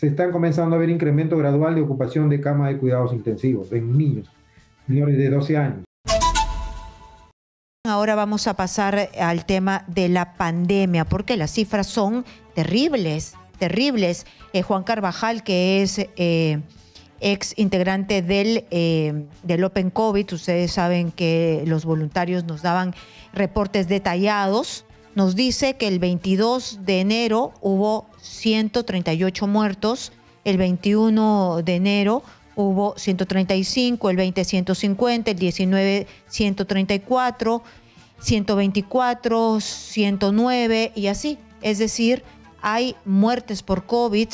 se están comenzando a ver incremento gradual de ocupación de cama de cuidados intensivos en niños menores de 12 años. Ahora vamos a pasar al tema de la pandemia, porque las cifras son terribles, terribles. Juan Carvajal, que es ex integrante del Open COVID, ustedes saben que los voluntarios nos daban reportes detallados, nos dice que el 22 de enero hubo 138 muertos, el 21 de enero hubo 135, el 20 150, el 19 134, 124, 109 y así. Es decir, hay muertes por COVID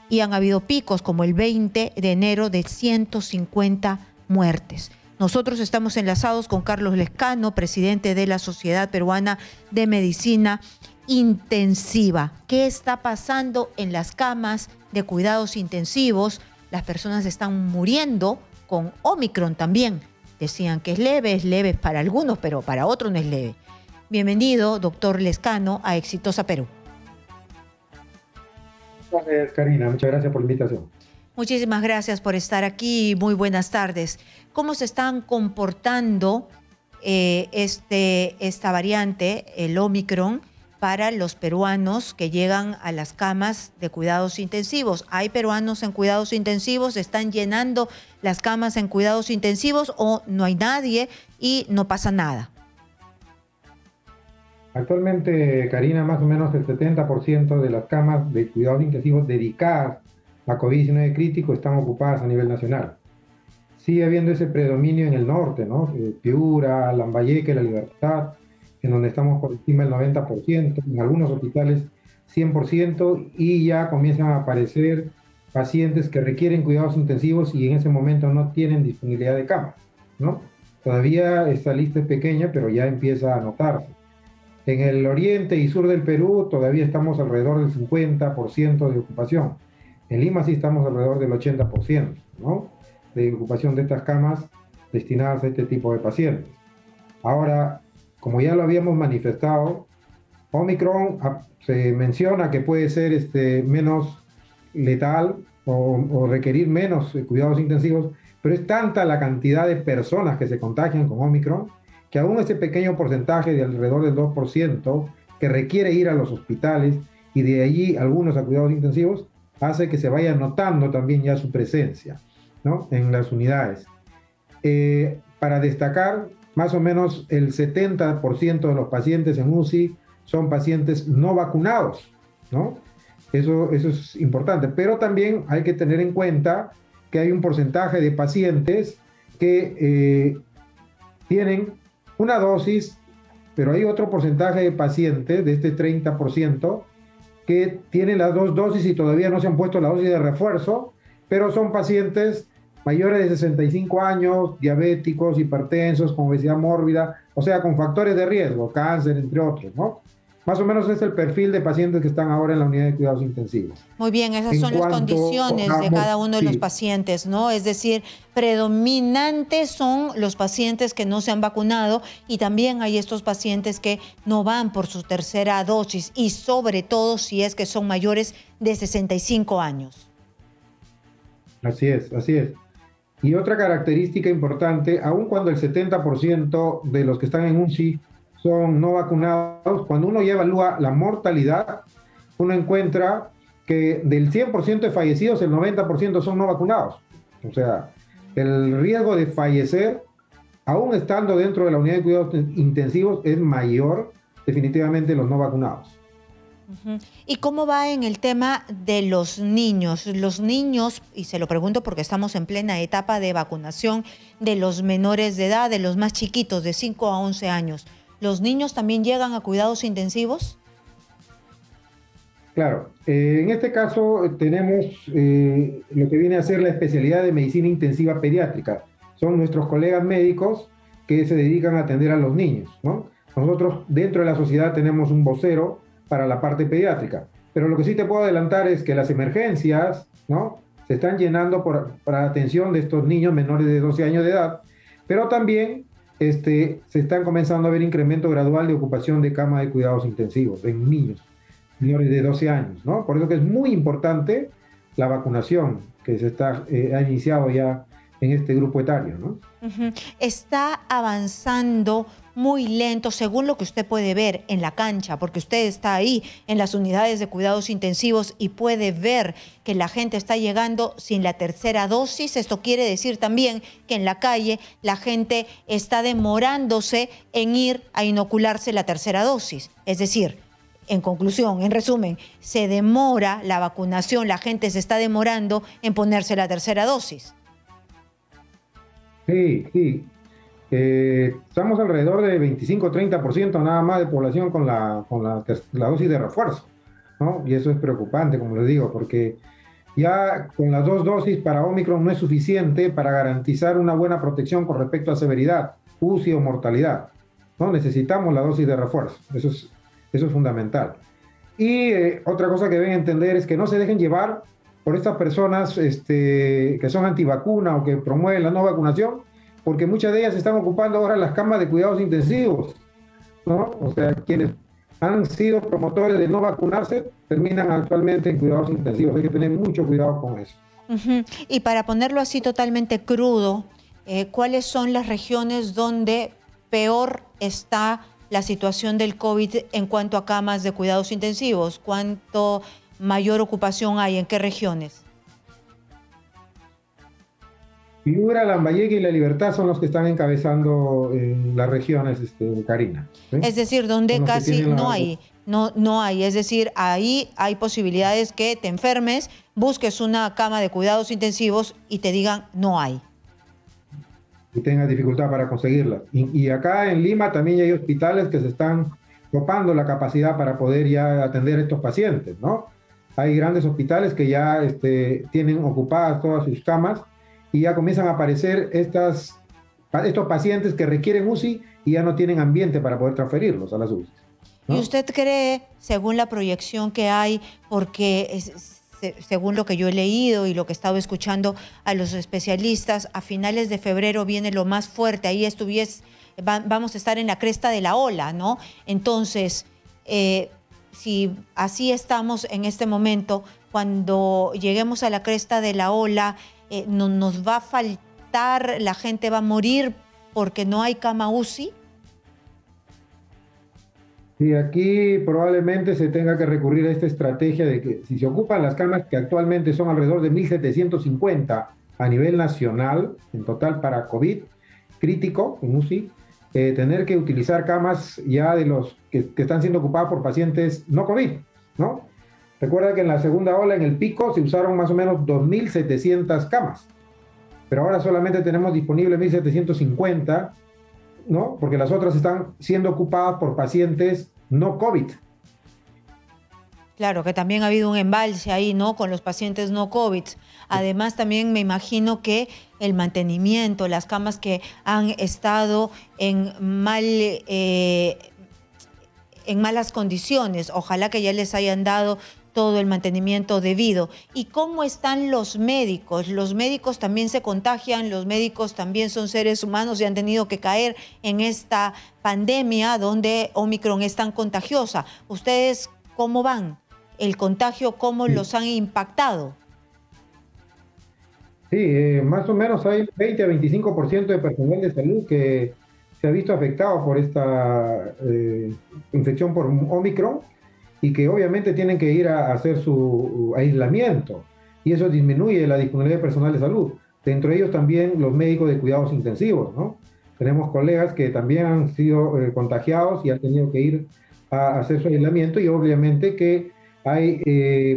y han habido picos como el 20 de enero de 150 muertes. Nosotros estamos enlazados con Carlos Lescano, presidente de la Sociedad Peruana de Medicina Intensiva. ¿Qué está pasando en las camas de cuidados intensivos? Las personas están muriendo con Omicron también. Decían que es leve para algunos, pero para otros no es leve. Bienvenido, doctor Lescano, a Exitosa Perú. Gracias, Karina. Muchas gracias por la invitación. Muchísimas gracias por estar aquí. Muy buenas tardes. ¿Cómo se están comportando esta variante, el Omicron, para los peruanos que llegan a las camas de cuidados intensivos? ¿Hay peruanos en cuidados intensivos? ¿Están llenando las camas en cuidados intensivos o no hay nadie y no pasa nada? Actualmente, Karina, más o menos el 70% de las camas de cuidados intensivos dedicadas a COVID-19 crítico están ocupadas a nivel nacional. Sigue habiendo ese predominio en el norte, ¿no? Piura, Lambayeque, La Libertad, en donde estamos por encima del 90%, en algunos hospitales 100%, y ya comienzan a aparecer pacientes que requieren cuidados intensivos y en ese momento no tienen disponibilidad de cama, ¿no? Todavía esta lista es pequeña, pero ya empieza a notarse. En el oriente y sur del Perú todavía estamos alrededor del 50% de ocupación. En Lima sí estamos alrededor del 80%, ¿no?, de ocupación de estas camas destinadas a este tipo de pacientes. Ahora, como ya lo habíamos manifestado, Omicron se menciona que puede ser menos letal o requerir menos cuidados intensivos, pero es tanta la cantidad de personas que se contagian con Omicron que aún ese pequeño porcentaje de alrededor del 2% que requiere ir a los hospitales y de allí algunos a cuidados intensivos hace que se vaya notando también ya su presencia, ¿no?, en las unidades. Para destacar, más o menos el 70% de los pacientes en UCI son pacientes no vacunados, ¿no? Eso es importante, pero también hay que tener en cuenta que hay un porcentaje de pacientes que tienen una dosis, pero hay otro porcentaje de pacientes, de este 30%, que tienen las dos dosis y todavía no se han puesto la dosis de refuerzo, pero son pacientes mayores de 65 años, diabéticos, hipertensos, con obesidad mórbida, o sea, con factores de riesgo, cáncer, entre otros, ¿no? Más o menos es el perfil de pacientes que están ahora en la unidad de cuidados intensivos. Muy bien, esas son las condiciones de cada uno de los pacientes, ¿no? Es decir, predominantes son los pacientes que no se han vacunado y también hay estos pacientes que no van por su tercera dosis y sobre todo si es que son mayores de 65 años. Así es, así es. Y otra característica importante, aun cuando el 70% de los que están en UCI son no vacunados, cuando uno ya evalúa la mortalidad, uno encuentra que del 100% de fallecidos, el 90% son no vacunados. O sea, el riesgo de fallecer, aún estando dentro de la unidad de cuidados intensivos, es mayor definitivamente los no vacunados. ¿Y cómo va en el tema de los niños? Los niños, y se lo pregunto porque estamos en plena etapa de vacunación de los menores de edad, de los más chiquitos, de 5 a 11 años. ¿Los niños también llegan a cuidados intensivos? Claro, en este caso tenemos lo que viene a ser la especialidad de medicina intensiva pediátrica. Son nuestros colegas médicos que se dedican a atender a los niños, ¿no? Nosotros dentro de la sociedad tenemos un vocero para la parte pediátrica, pero lo que sí te puedo adelantar es que las emergencias, ¿no?, se están llenando para atención de estos niños menores de 12 años de edad, pero también se están comenzando a ver incremento gradual de ocupación de cama de cuidados intensivos en niños menores de 12 años, ¿no? Por eso que es muy importante la vacunación que ha iniciado ya en este grupo etario, ¿no? Está avanzando muy lento, según lo que usted puede ver en la cancha, porque usted está ahí en las unidades de cuidados intensivos y puede ver que la gente está llegando sin la tercera dosis. Esto quiere decir también que en la calle la gente está demorándose en ir a inocularse la tercera dosis. Es decir, en conclusión, en resumen, se demora la vacunación, la gente se está demorando en ponerse la tercera dosis. Sí, sí. Estamos alrededor de 25-30% nada más de población con la dosis de refuerzo, ¿no? Y eso es preocupante, como les digo, porque ya con las 2 dosis para Omicron no es suficiente para garantizar una buena protección con respecto a severidad, UCI o mortalidad, ¿no? Necesitamos la dosis de refuerzo, eso es fundamental. Y otra cosa que deben entender es que no se dejen llevar por estas personas que son antivacuna o que promueven la no vacunación, porque muchas de ellas están ocupando ahora las camas de cuidados intensivos, ¿no? O sea, quienes han sido promotores de no vacunarse terminan actualmente en cuidados intensivos. Hay que tener mucho cuidado con eso. Y para ponerlo así totalmente crudo, ¿cuáles son las regiones donde peor está la situación del COVID en cuanto a camas de cuidados intensivos? ¿Cuánto mayor ocupación hay? ¿En qué regiones? Piura, Lambayeque y La Libertad son los que están encabezando las regiones, Karina, ¿sí? Es decir, donde casi no hay. Es decir, ahí hay posibilidades que te enfermes, busques una cama de cuidados intensivos y te digan no hay. Y tengas dificultad para conseguirla. Y acá en Lima también hay hospitales que se están copando la capacidad para poder ya atender a estos pacientes, ¿no? Hay grandes hospitales que ya tienen ocupadas todas sus camas y ya comienzan a aparecer estos pacientes que requieren UCI y ya no tienen ambiente para poder transferirlos a las UCI, ¿no? ¿Y usted cree, según la proyección que hay, porque según lo que yo he leído y lo que he estado escuchando a los especialistas, a finales de febrero viene lo más fuerte, ahí vamos a estar en la cresta de la ola, ¿no? Entonces, si así estamos en este momento, cuando lleguemos a la cresta de la ola, no nos va a faltar, la gente va a morir porque no hay cama UCI. Sí, aquí probablemente se tenga que recurrir a esta estrategia de que si se ocupan las camas, que actualmente son alrededor de 1.750 a nivel nacional, en total para COVID crítico, en UCI, tener que utilizar camas ya de los que están siendo ocupadas por pacientes no COVID, ¿no? Recuerda que en la segunda ola, en el pico, se usaron más o menos 2.700 camas, pero ahora solamente tenemos disponible 1.750, ¿no? Porque las otras están siendo ocupadas por pacientes no COVID. Claro, que también ha habido un embalse ahí, ¿no? Con los pacientes no COVID. Además, también me imagino que el mantenimiento, las camas que han estado en malas condiciones, ojalá que ya les hayan dado todo el mantenimiento debido. ¿Y cómo están los médicos? Los médicos también se contagian, los médicos también son seres humanos y han tenido que caer en esta pandemia donde Omicron es tan contagiosa. ¿Ustedes cómo van? ¿El contagio cómo los han impactado? Sí, más o menos hay 20 a 25% de personal de salud que se ha visto afectado por esta infección por Omicron y que obviamente tienen que ir a hacer su aislamiento y eso disminuye la disponibilidad de personal de salud. Dentro de ellos también los médicos de cuidados intensivos, ¿no? Tenemos colegas que también han sido contagiados y han tenido que ir a hacer su aislamiento y obviamente que hay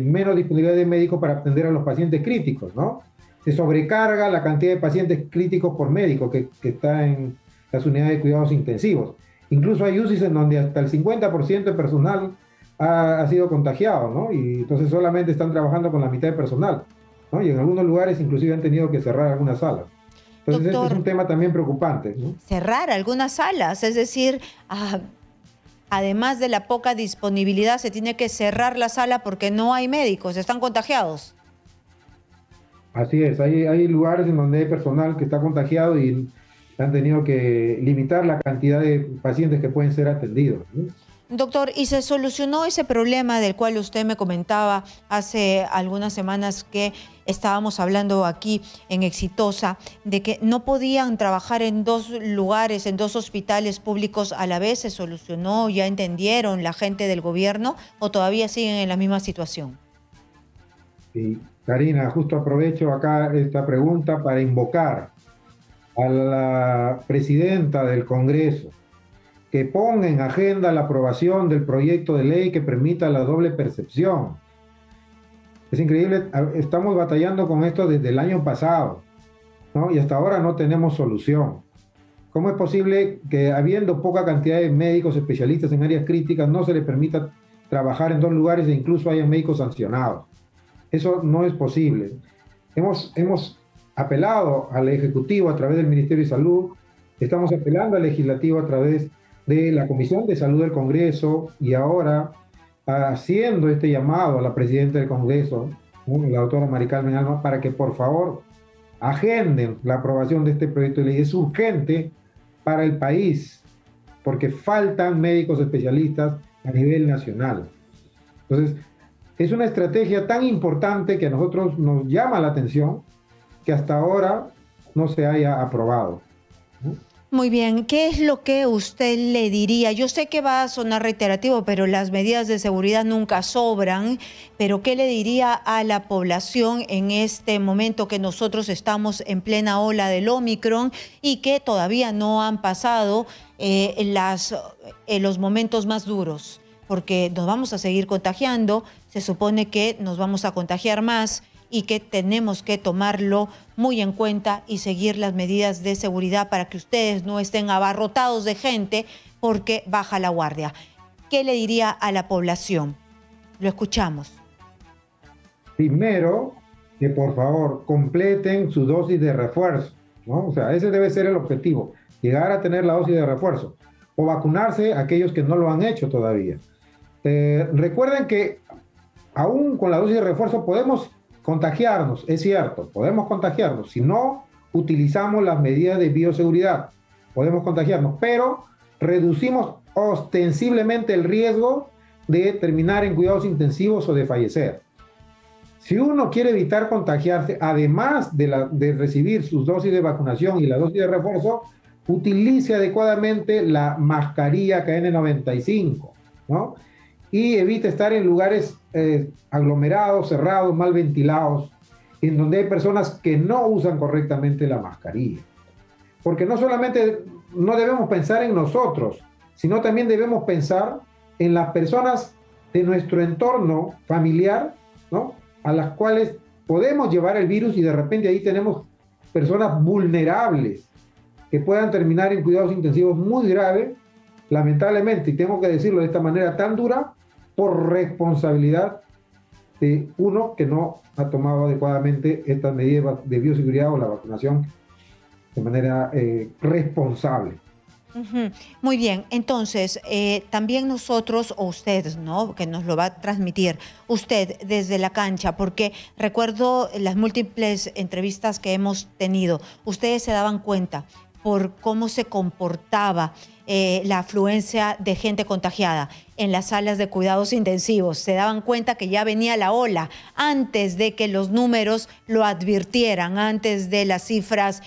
menos disponibilidad de médicos para atender a los pacientes críticos, ¿no? Se sobrecarga la cantidad de pacientes críticos por médico que está en las unidades de cuidados intensivos. Incluso hay UCIs en donde hasta el 50% de personal ha sido contagiado, ¿no? Y entonces solamente están trabajando con la mitad de personal, ¿no? Y en algunos lugares inclusive han tenido que cerrar algunas salas. Entonces Doctor, este es un tema también preocupante, ¿no? Cerrar algunas salas, es decir, además de la poca disponibilidad, se tiene que cerrar la sala porque no hay médicos, están contagiados. Así es, hay lugares en donde hay personal que está contagiado y han tenido que limitar la cantidad de pacientes que pueden ser atendidos, ¿no? Doctor, ¿y se solucionó ese problema del cual usted me comentaba hace algunas semanas que estábamos hablando aquí en Exitosa, de que no podían trabajar en dos lugares, en dos hospitales públicos a la vez? ¿Se solucionó? ¿Ya entendieron la gente del gobierno o todavía siguen en la misma situación? Y Karina, justo aprovecho acá esta pregunta para invocar a la presidenta del Congreso que ponga en agenda la aprobación del proyecto de ley que permita la doble percepción. Es increíble, estamos batallando con esto desde el año pasado, ¿no? Y hasta ahora no tenemos solución. ¿Cómo es posible que habiendo poca cantidad de médicos especialistas en áreas críticas no se les permita trabajar en dos lugares e incluso haya médicos sancionados? Eso no es posible. Hemos apelado al Ejecutivo a través del Ministerio de Salud, estamos apelando al Legislativo a través de la Comisión de Salud del Congreso y ahora haciendo este llamado a la Presidenta del Congreso, la doctora Mari Carmen Alma, para que por favor agenden la aprobación de este proyecto de ley. Es urgente para el país porque faltan médicos especialistas a nivel nacional. Entonces, es una estrategia tan importante que a nosotros nos llama la atención que hasta ahora no se haya aprobado, ¿no? Muy bien, ¿qué es lo que usted le diría? Yo sé que va a sonar reiterativo, pero las medidas de seguridad nunca sobran, pero ¿qué le diría a la población en este momento que nosotros estamos en plena ola del Omicron y que todavía no han pasado los momentos más duros? Porque nos vamos a seguir contagiando, se supone que nos vamos a contagiar más y que tenemos que tomarlo muy en cuenta y seguir las medidas de seguridad para que ustedes no estén abarrotados de gente porque baja la guardia. ¿Qué le diría a la población? Lo escuchamos. Primero, que por favor completen su dosis de refuerzo, ¿no? O sea, ese debe ser el objetivo, llegar a tener la dosis de refuerzo o vacunarse a aquellos que no lo han hecho todavía. Recuerden que aún con la dosis de refuerzo podemos contagiarnos, es cierto, podemos contagiarnos. Si no utilizamos las medidas de bioseguridad, podemos contagiarnos, pero reducimos ostensiblemente el riesgo de terminar en cuidados intensivos o de fallecer. Si uno quiere evitar contagiarse, además de recibir sus dosis de vacunación y la dosis de refuerzo, utilice adecuadamente la mascarilla KN95, ¿no? Y evite estar en lugares aglomerados, cerrados, mal ventilados, en donde hay personas que no usan correctamente la mascarilla. Porque no solamente no debemos pensar en nosotros, sino también debemos pensar en las personas de nuestro entorno familiar, ¿no? A las cuales podemos llevar el virus y de repente ahí tenemos personas vulnerables que puedan terminar en cuidados intensivos muy graves, lamentablemente, y tengo que decirlo de esta manera tan dura, por responsabilidad de uno que no ha tomado adecuadamente estas medidas de bioseguridad o la vacunación de manera responsable. Muy bien, entonces también nosotros o usted, ¿no?, que nos lo va a transmitir, usted desde la cancha, porque recuerdo las múltiples entrevistas que hemos tenido, ustedes se daban cuenta por cómo se comportaba la afluencia de gente contagiada en las salas de cuidados intensivos. Se daban cuenta que ya venía la ola antes de que los números lo advirtieran, antes de las cifras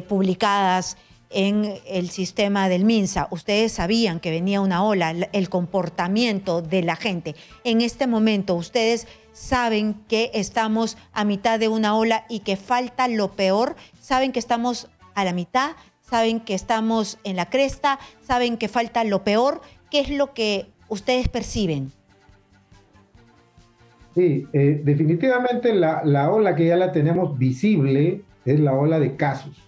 publicadas en el sistema del MINSA. Ustedes sabían que venía una ola, el comportamiento de la gente. En este momento, ustedes saben que estamos a mitad de una ola y que falta lo peor. Saben que estamos a la mitad, saben que estamos en la cresta, saben que falta lo peor. ¿Qué es lo que ustedes perciben? Sí, definitivamente la ola que ya la tenemos visible es la ola de casos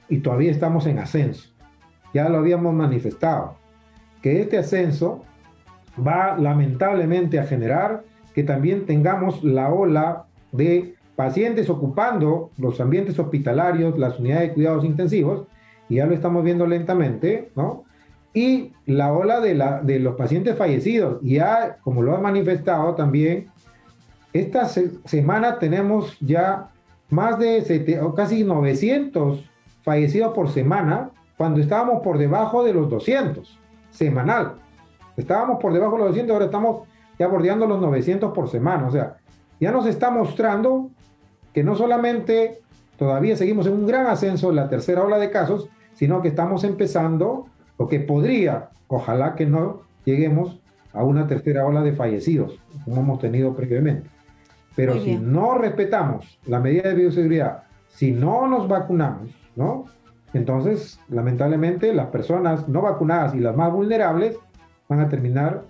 y todavía estamos en ascenso. Ya lo habíamos manifestado, que este ascenso va lamentablemente a generar que también tengamos la ola de pacientes ocupando los ambientes hospitalarios, las unidades de cuidados intensivos, y ya lo estamos viendo lentamente, ¿no? Y la ola de los pacientes fallecidos. Y ya, como lo ha manifestado también, esta semana tenemos ya más de casi 900 fallecidos por semana, cuando estábamos por debajo de los 200 semanal. Estábamos por debajo de los 200, ahora estamos ya bordeando los 900 por semana. O sea, ya nos está mostrando que no solamente todavía seguimos en un gran ascenso en la tercera ola de casos, sino que estamos empezando, o que podría, ojalá que no lleguemos a una tercera ola de fallecidos, como hemos tenido previamente. Pero si no respetamos la medida de bioseguridad, si no nos vacunamos, ¿no? Entonces, lamentablemente, las personas no vacunadas y las más vulnerables van a terminar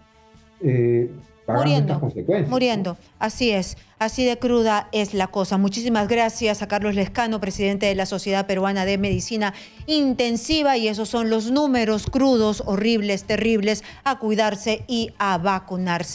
pagando estas consecuencias. Muriendo, ¿no? Así es, así de cruda es la cosa. Muchísimas gracias a Carlos Lezcano, presidente de la Sociedad Peruana de Medicina Intensiva, y esos son los números crudos, horribles, terribles, a cuidarse y a vacunarse.